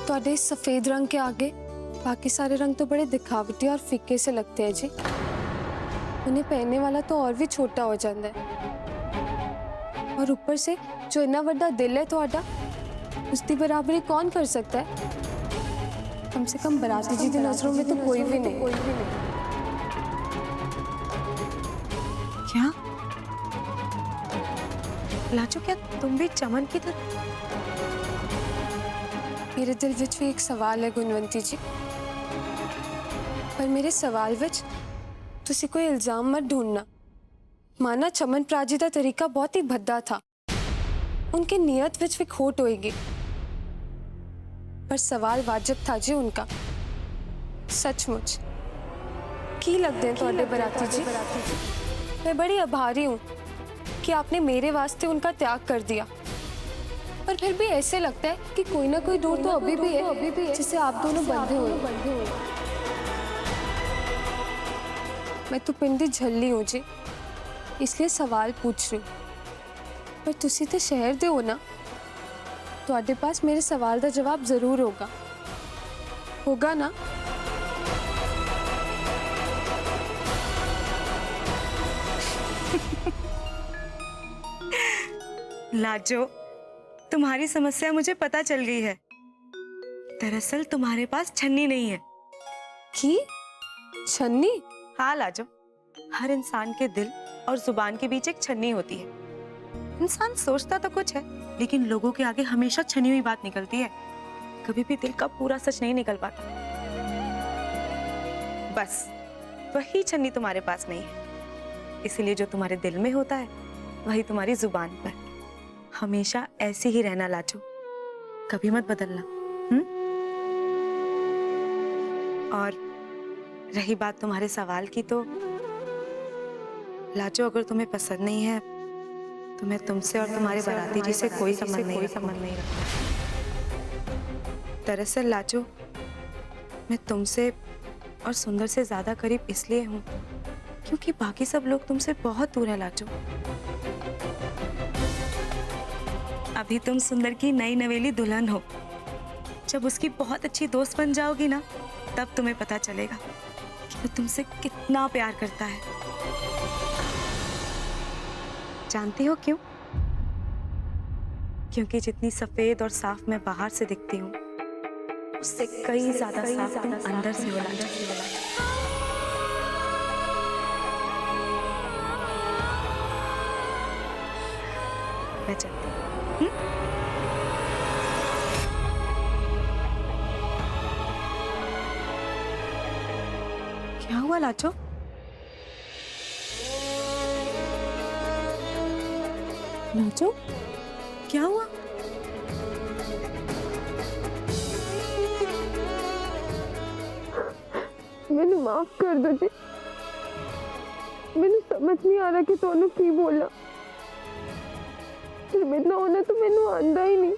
थोड़े सफेद रंग के आगे बाकी सारे रंग तो बड़े दिखावटी और फीके से लगते हैं जी। उन्हें पहनने वाला तो और भी छोटा हो जाता है। और ऊपर से जो इतना बड़ा दिल है थोड़ा, उसकी बराबरी कौन कर सकता है? कम से कम बराती जी की नजरों में तो कोई भी नहीं। क्या लाजो, क्या तुम भी चमन की तरह? मेरे दिल विच भी एक सवाल है गुणवंती जी, पर मेरे सवाल विच तुसी कोई इल्जाम मत ढूंढना। माना चमन प्राजी का तरीका बहुत ही भद्दा था, उनकी नियत विच भी खोट होएगी, पर सवाल वाजिब था जी उनका। सचमुच की लगते हैं थोड़े बराती जी। मैं बड़ी आभारी हूँ कि आपने मेरे वास्ते उनका त्याग कर दिया, पर फिर भी ऐसे लगता है कि कोई ना कोई डोर तो अभी भी है जिससे आप दोनों बंधे हुए। मैं तो पिंडी झल्ली हूँ जी, इसलिए सवाल पूछ रही हूँ। पर तुसी तो शहर दे हो ना, तो पास मेरे सवाल का जवाब जरूर होगा ना? लाजो, तुम्हारी समस्या मुझे पता चल गई है। दरअसल तुम्हारे पास छन्नी नहीं है। की छन्नी? हाँ लाजो, हर इंसान के दिल और जुबान के बीच एक छन्नी होती है। इंसान सोचता तो कुछ है, लेकिन लोगों के आगे हमेशा छनी हुई बात निकलती है। कभी भी दिल का पूरा सच नहीं निकल पाता। बस वही छन्नी तुम्हारे पास नहीं है। इसलिए जो तुम्हारे दिल में होता है वही तुम्हारी जुबान पर। हमेशा ऐसे ही रहना लाजो, कभी मत बदलना। और रही बात तुम्हारे सवाल की, तो लाजो अगर तुम्हें पसंद नहीं है तो मैं तुमसे और तुम्हारे बाराती जी से कोई संबंध नहीं रखता। दरअसल लाजो, मैं तुमसे और सुंदर से ज्यादा करीब इसलिए हूँ क्योंकि बाकी सब लोग तुमसे बहुत दूर है लाजो। अभी तुम सुंदर की नई नवेली दुल्हन हो। जब उसकी बहुत अच्छी दोस्त बन जाओगी ना, तब तुम्हें पता चलेगा कि वो तुमसे कितना प्यार करता है। जानती हो क्यों? क्योंकि जितनी सफेद और साफ मैं बाहर से दिखती हूँ, उससे कई ज्यादा साफ तुम अंदर से हो लाजो। मैं चलती हूँ। क्या हुआ लाजो? लाजो, क्या हुआ? मैंने माफ कर दो जी। मैंने समझ नहीं आ रहा कि तोनू की बोला। इतना होना तो मैंने आंदा ही नहीं।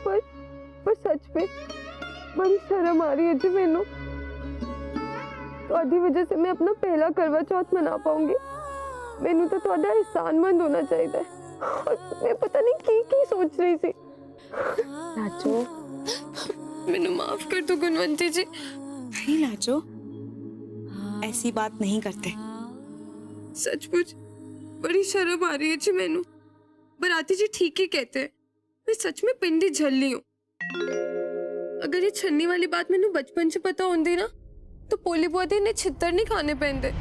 पर सच में बड़ी शर्म आ रही है जी मैनू। तो आधी वजह से मैं अपना पहला करवा चौथ मना पाऊंगी। मैनू तो थोड़ा एहसानमंद होना चाहिए। और मैं पता नहीं की सोच रही थी। लाजो, मैनू माफ कर दो गुणवंती जी। नहीं लाजो, ऐसी बात नहीं करते। सचमुच बड़ी शर्म आ रही है जी मैनू। बराती जी ठीक ही कहते हैं, मैं सच में पिंडी झल्ली हूँ। अगर ये छन्नी वाली बात मैनू बचपन से पता होती ना, तो पोली बुआ दी ने छित्तर नहीं खाने पैंदे।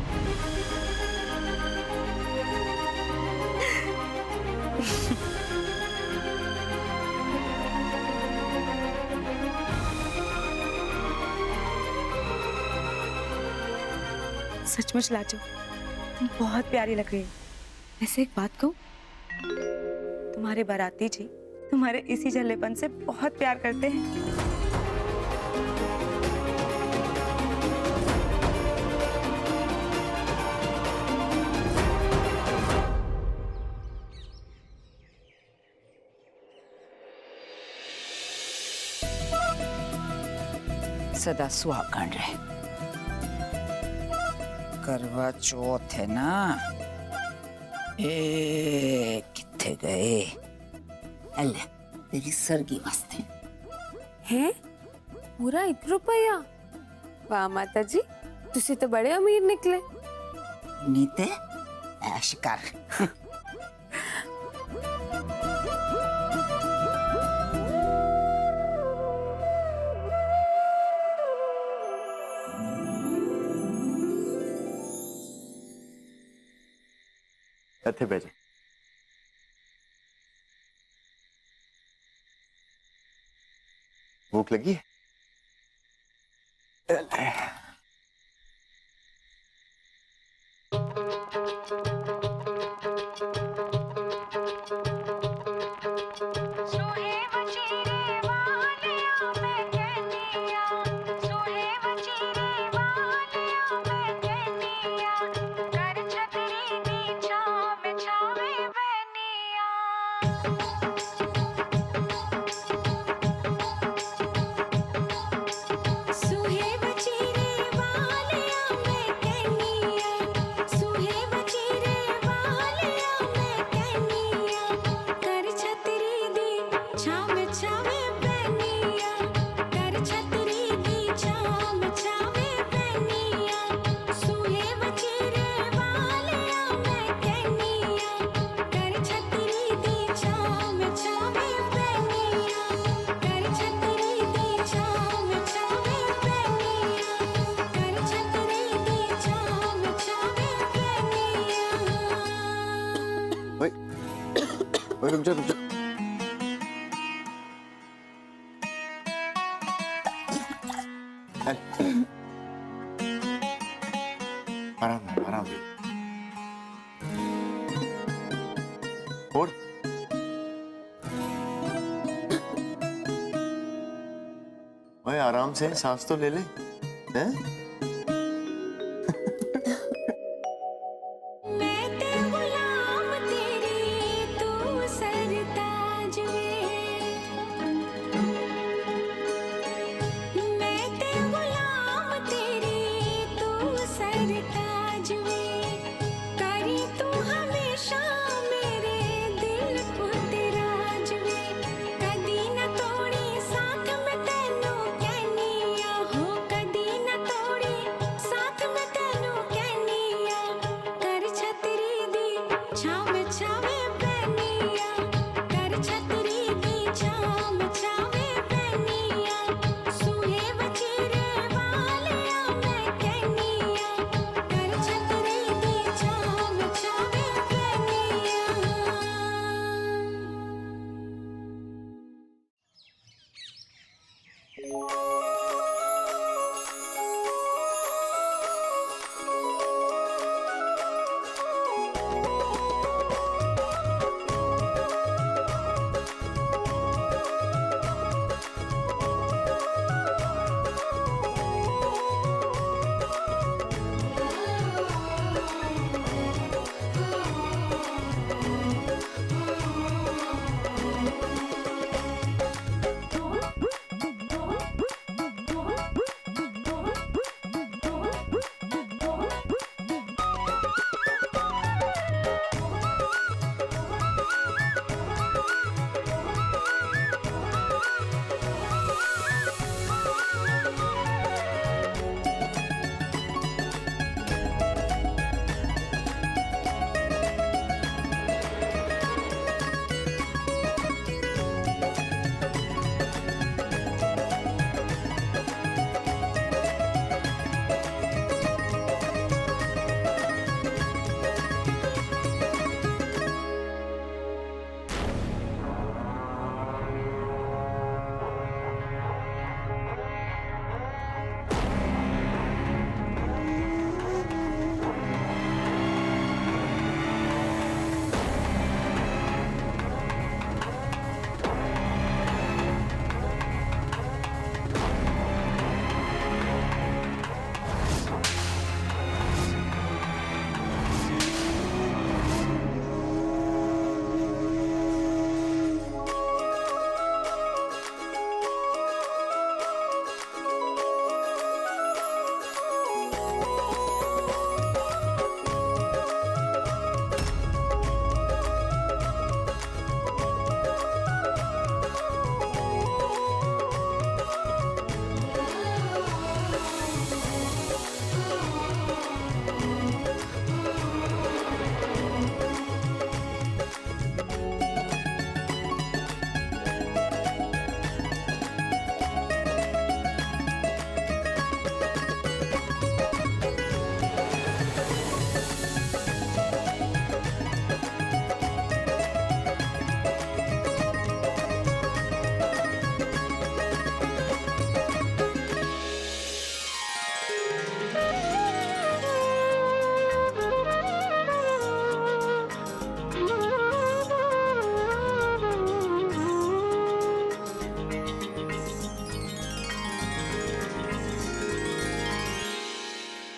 सचमुच लाजो, तुम बहुत प्यारी लग रही हो। वैसे एक बात कहूं, तुम्हारे बाराती जी तुम्हारे इसी झल्लेपन से बहुत प्यार करते हैं। सदा सुहागण रहे। करवा चौथ है ना, ए किथे गए? अल्ले तेरी सरगी वास्ते हैं? पूरा 1 रुपया। वाह माता जी, तुसी तो बड़े अमीर निकले। नीते ऐश कर। ਇੱਥੇ ਬਹਿ ਜਾ। भूख लगी है? ओए रुक जा रुक जा। आराम से और ओए आराम से सांस तो ले ले हैं?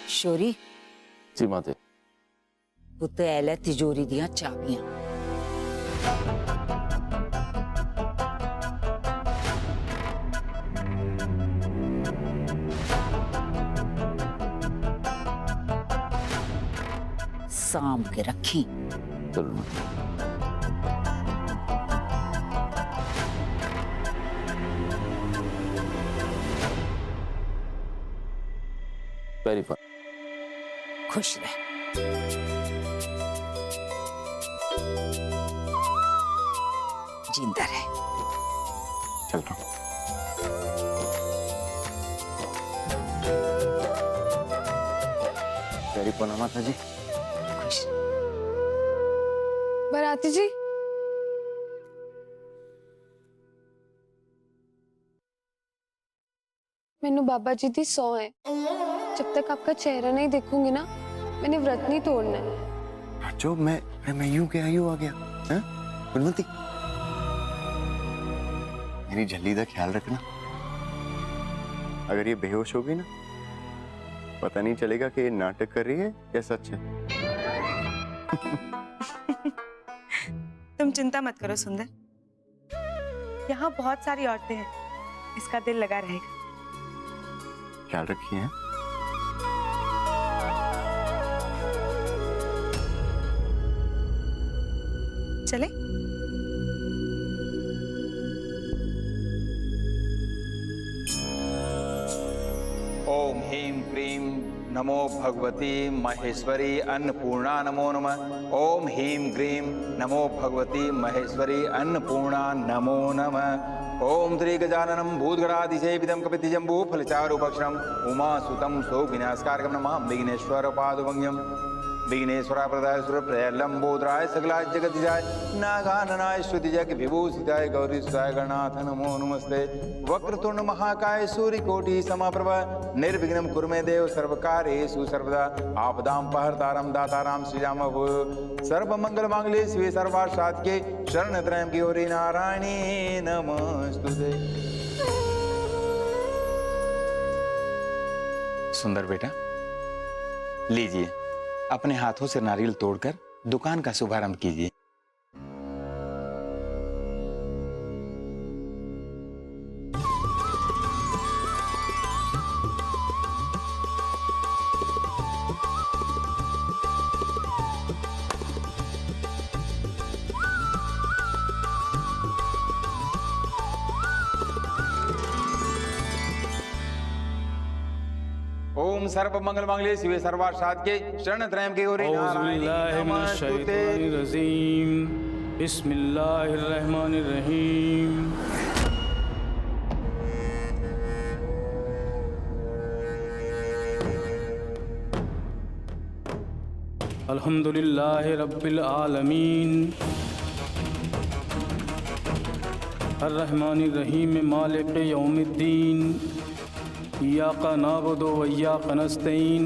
शोरी जी माते। पुत्त ऐ लै तिजोरी दियां चाबियां। सांभ के रखी। चलो वेरी फाइन। खुश रह। जिंदा रह। चल रहा हूँ। वेरी पुना माता जी। खुश रह। बराती जी, मैनू बाबा जी दी सौ है, जब तक आपका चेहरा नहीं देखूंगी ना, मैंने व्रत नहीं तोड़ना है। जो मैं यूं क्या यूं आ गया हैं? गुणवंती मेरी झल्ली का ख्याल रखना। अगर ये बेहोश होगी ना, पता नहीं चलेगा कि ये नाटक कर रही है या सच है। तुम चिंता मत करो सुंदर, यहाँ बहुत सारी औरतें हैं, इसका दिल लगा रहेगा। ख्याल रखिए। चले? ओम ह्रीं क्रीं नमो भगवती महेश्वरी अन्नपूर्णा नमो नमः। ओम ह्रीं क्रीं नमो भगवती महेश्वरी अन्नपूर्णा नमो नमः। ओम श्री गजाननं भूतगणाधिसेवितं कपितजम्बू फलचारुभक्षणं उमासुतं शोकविनाशकारकं नमः। विघ्नेश्वर पादुभंग्यं विघ्नेश्वराय सुरप्रय लंबोदराय सकलाय जगतिजाय नागाननाय श्रुतिजग विभूषिताय गौरीसुताय गणनाथ नमो नमस्ते। वक्रतुंड महाकाय सूर्यकोटि समप्रभ निर्विघ्नं कुरु मे देव सर्वकार्येषु सर्वदा। आपदां पहर्तारं दातारां श्रीराम भूयो सर्वमंगल मांगल्ये शिवे सर्वार्थसाधिके शरणत्रयं गौरी नारायणी नमस्तुते। सुंदर बेटा, लीजिए अपने हाथों से नारियल तोड़कर दुकान का शुभारंभ कीजिए। ओम सर्व मंगल मांगल्ये शिवे सर्वार्थ साधके शरणत्रयं गौरी नारायणी नमस्तुते। बिस्मिल्लाहिर्रहमानिर्रहीम। अल्हम्दुलिल्लाहि रब्बिल आलमीन अर्रहमानिर्रहीम मालिक यौमिद्दीन इय्याका नअबुदु व इय्याका नस्तईन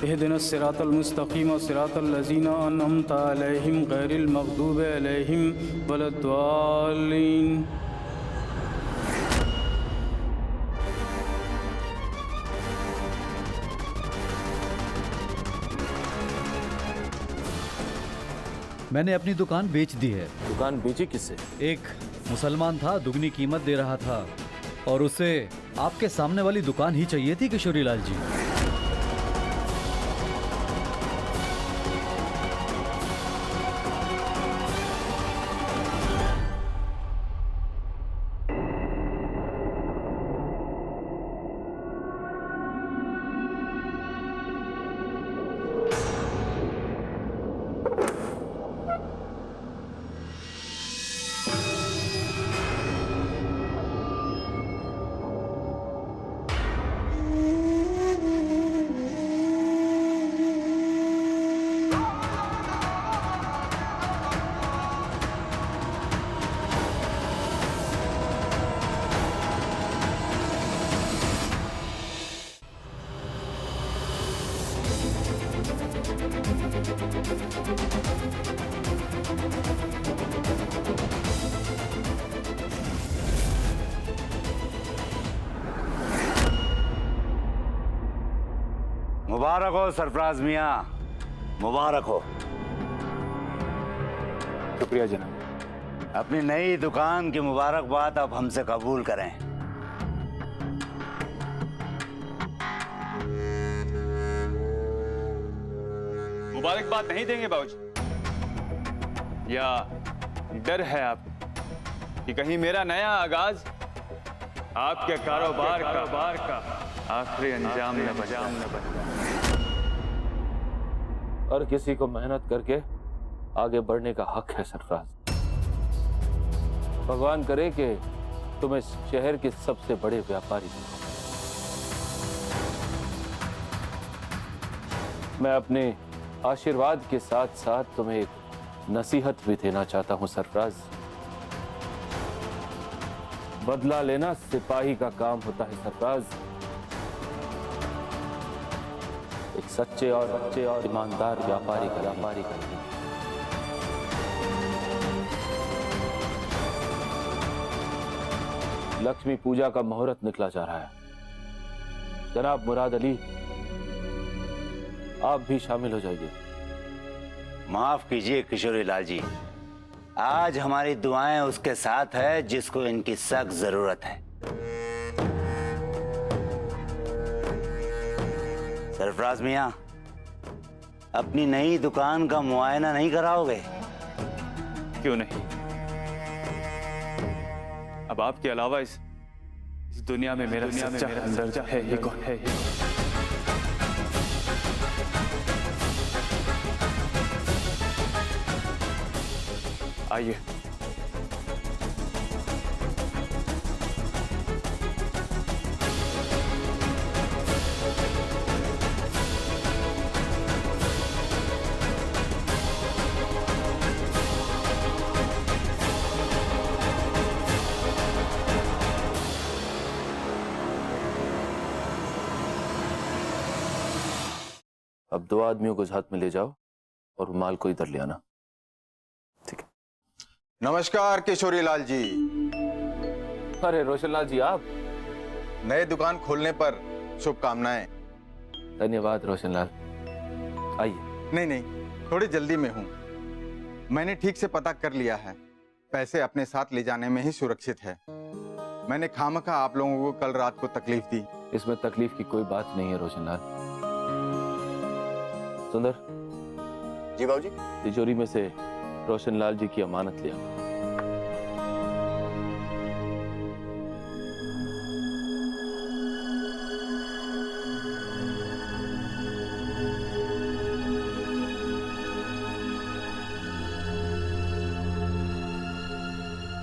इहदिनस सिरातल मुस्तकीम सिरातल लज़ीना अनअमता अलैहिम गैरिल मग़दूबि अलैहिम वलद्दाल्लीन। मैंने अपनी दुकान बेच दी है। दुकान बेची किससे? एक मुसलमान था, दुगनी कीमत दे रहा था और उसे आपके सामने वाली दुकान ही चाहिए थी किशोरी लाल जी। मुबारक हो सरफराज मियाँ, मुबारक हो। शुक्रिया जनाब। अपनी नई दुकान की मुबारकबाद आप हमसे कबूल करें। मुबारकबाद नहीं देंगे बाबूजी, या डर है आप कि कहीं मेरा नया आगाज आपके कारोबार का आखिरी अंजाम न बन जाए। हर किसी को मेहनत करके आगे बढ़ने का हक है सरफराज। भगवान करे कि तुम इस शहर के सबसे बड़े व्यापारी बनो। मैं अपने आशीर्वाद के साथ साथ तुम्हें एक नसीहत भी देना चाहता हूं सरफराज। बदला लेना सिपाही का काम होता है सरफराज। एक सच्चे और ईमानदार व्यापारी का नहीं। लक्ष्मी पूजा का मुहूर्त निकला जा रहा है। जनाब मुराद अली, आप भी शामिल हो जाइए। माफ कीजिए किशोरी लाल जी, आज हमारी दुआएं उसके साथ है जिसको इनकी सख्त जरूरत है। सरफराज मियाँ, अपनी नई दुकान का मुआयना नहीं कराओगे? क्यों नहीं? अब आपके अलावा इस दुनिया में मेरा सच्चा हमदर्द है ही कौन है? आइए। अब 2 आदमियों को हाथ में ले जाओ और माल को इधर ले आना। ठीक है। नमस्कार किशोरी लाल जी। अरे रोशनलाल जी, आप? नए दुकान खोलने पर शुभकामनाएं। धन्यवाद रोशनलाल। आइए। नहीं, थोड़ी जल्दी में हूँ। मैंने ठीक से पता कर लिया है, पैसे अपने साथ ले जाने में ही सुरक्षित है। मैंने खामखा आप लोगों को कल रात को तकलीफ दी। इसमें तकलीफ की कोई बात नहीं है रोशनलाल। सुंदर जी बाबूजी। तिजोरी में से रोशनलाल जी की अमानत लिया।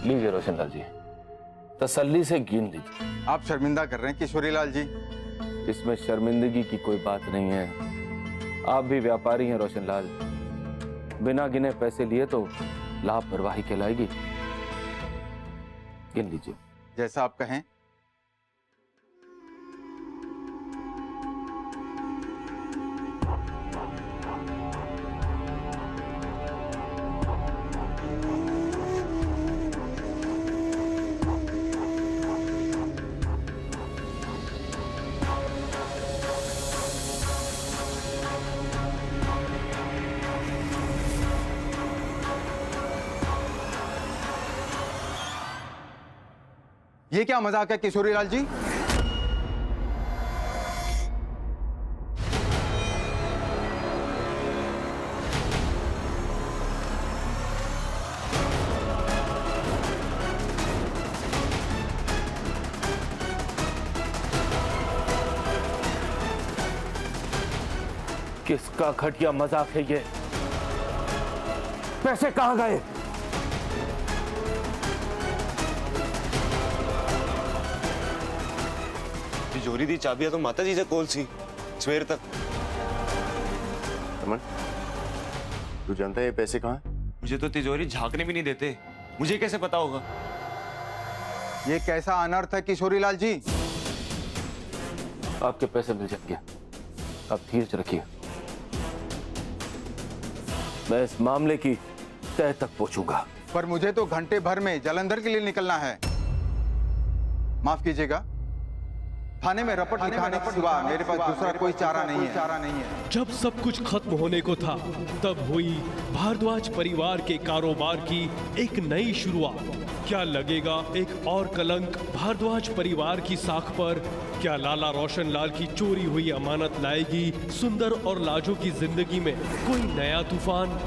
लीजिए रोशनलाल जी, तसल्ली से गिन लीजिए। आप शर्मिंदा कर रहे हैं किशोरी लाल जी। इसमें शर्मिंदगी की कोई बात नहीं है। आप भी व्यापारी हैं रोशनलाल। बिना गिने पैसे लिए तो लापरवाही कहलाएगी। गिन लीजिए। जैसा आप कहें। ये क्या मजाक है किशोरी लाल जी? किसका घटिया मजाक है ये? पैसे कहां गए? तिजोरी दी चाबियां तो माता जी से कोल सी सवेर तक। रमन, तू जानता है ये पैसे कहाँ हैं? मुझे तो तिजोरी झांकने भी नहीं देते, मुझे कैसे पता होगा? ये कैसा अनर्थ है किशोरी लाल जी? आपके पैसे मिल जाएंगे, आप धीरज रखिए। मैं इस मामले की तह तक पहुंचूंगा। पर मुझे तो घंटे भर में जालंधर के लिए निकलना है। माफ कीजिएगा, थाने में रपट लिखाने के सिवा मेरे पास दूसरा कोई चारा नहीं है। जब सब कुछ खत्म होने को था तब हुई भारद्वाज परिवार के कारोबार की एक नई शुरुआत। क्या लगेगा एक और कलंक भारद्वाज परिवार की साख पर? क्या लाला रोशन लाल की चोरी हुई अमानत लाएगी सुंदर और लाजो की जिंदगी में कोई नया तूफान?